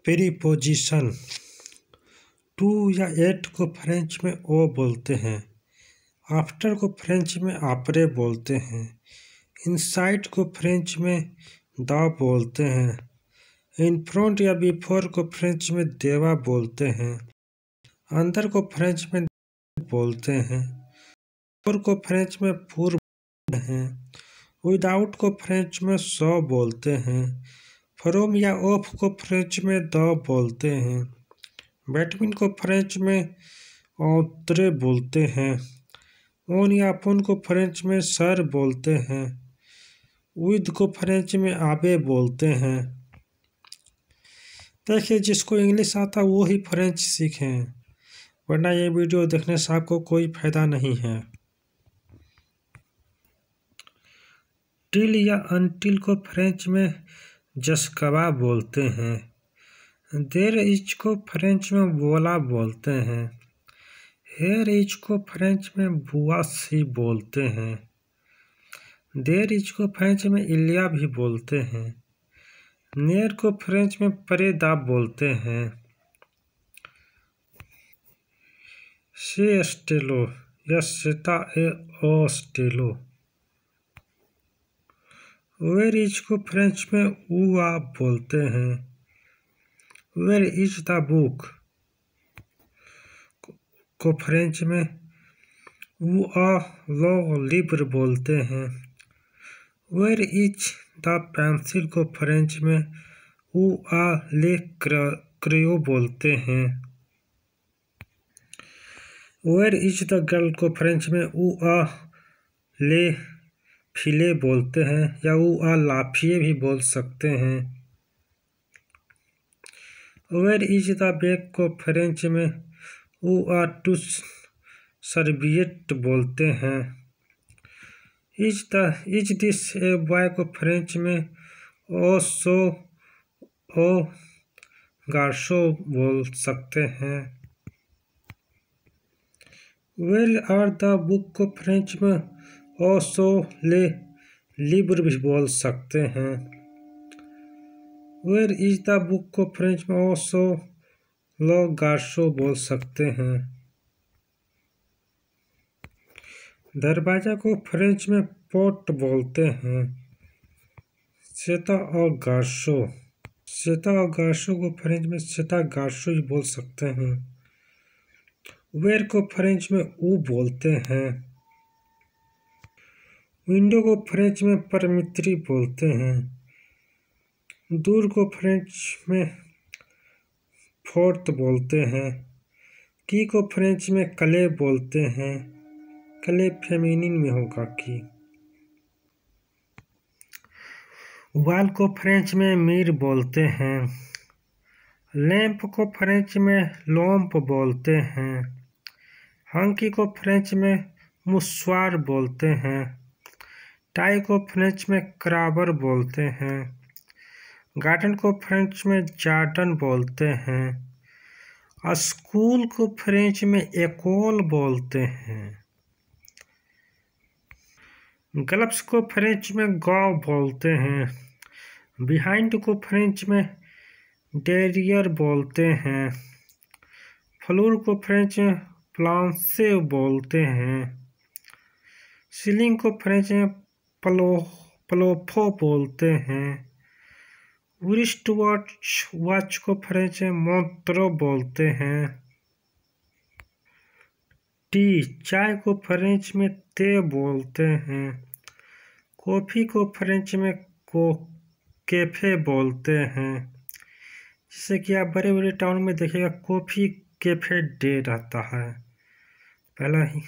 Preposition. To या eight को French में ओ बोलते हैं। आफ्टर को फ्रेंच में आपरे बोलते हैं। इनसाइड को फ्रेंच में द बोलते हैं। इन फ्रंट या बिफोर को फ्रेंच में देवा बोलते हैं। अंदर को फ्रेंच में बोलते हैं। और को फ्रेंच में पूर बोलते हैं। विदाउट को फ्रेंच में सो बोलते हैं। फ्रॉम या ऑफ को फ्रेंच में द बोलते हैं। बिटवीन को फ्रेंच में औत्रे बोलते हैं। ऑन या अपन को फ्रेंच में सर बोलते हैं। विद को फ्रेंच में आबे बोलते हैं। देखिए, जिसको इंग्लिश आता वो ही फ्रेंच सीखें, वरना ये वीडियो देखने से आपको कोई फायदा नहीं है। टिल या अनटिल को फ्रेंच में जस्कवा बोलते हैं। देर इज को फ्रेंच में वोला बोलते हैं। हेयर इज को फ्रेंच में बुआ सी बोलते हैं। देर इज को फ्रेंच में इलिया भी बोलते हैं। नेर को फ्रेंच में परेदा बोलते हैं। से स्टेलो या सेता ए ओ स्टेलो। वेर इज को फ्रेंच में उआ बोलते हैं। वेर इज द बुक को फ्रेंच में ऊ आ लो लिब्र बोलते हैं। वेर इज द पेंसिल को फ्रेंच में ऊ आ ले क्रेयो बोलते हैं। वेर इज द गर्ल को फ्रेंच में ऊ आ ले फिले बोलते हैं या ऊ आ लाफिए भी बोल सकते हैं। वेर इज द बैग को फ्रेंच में ऊ आ टू सर्विएट बोलते हैं। इज दिस ए बॉय को फ्रेंच में ओ सो ओ गार्सो बोल सकते हैं। वेल आर द बुक को फ्रेंच में ओ सो ले लिब्र भी बोल सकते हैं। वेर इज द बुक को फ्रेंच में ओ सो लो गार्सो बोल सकते हैं। दरवाजा को फ्रेंच में पोर्ट बोलते हैं। सेता और गार्सो को फ्रेंच में सेता गार्सो ही बोल सकते हैं। वेर को फ्रेंच में ऊ बोलते हैं। विंडो को फ्रेंच में परमित्री बोलते हैं। दूर को फ्रेंच में फोर्थ बोलते हैं। की को फ्रेंच में कले बोलते हैं। कले फेमिनिन में होगा की। वाल को फ्रेंच में मीर बोलते हैं। लैंप को फ्रेंच में लॉम्प बोलते हैं। हंकी को फ्रेंच में मुस्वार बोलते हैं। टाई को फ्रेंच में क्राबर बोलते हैं। गार्डन को फ्रेंच में जार्डन बोलते हैं। स्कूल को फ्रेंच में एकोल बोलते हैं। ग्लव्स को फ्रेंच में गॉव बोलते हैं। बिहाइंड को फ्रेंच में डेरियर बोलते हैं। फ्लोर को फ्रेंच में प्लांसे बोलते हैं। सीलिंग को फ्रेंच में प्लोफो बोलते हैं। रिस्ट वॉच को फ्रेंच में मोंत्रो बोलते हैं। टी चाय को फ्रेंच में ते बोलते हैं। कॉफी को फ्रेंच में कैफे बोलते हैं। जैसे कि आप बड़े बड़े टाउन में देखिएगा कॉफी कैफे डे रहता है पहला ही।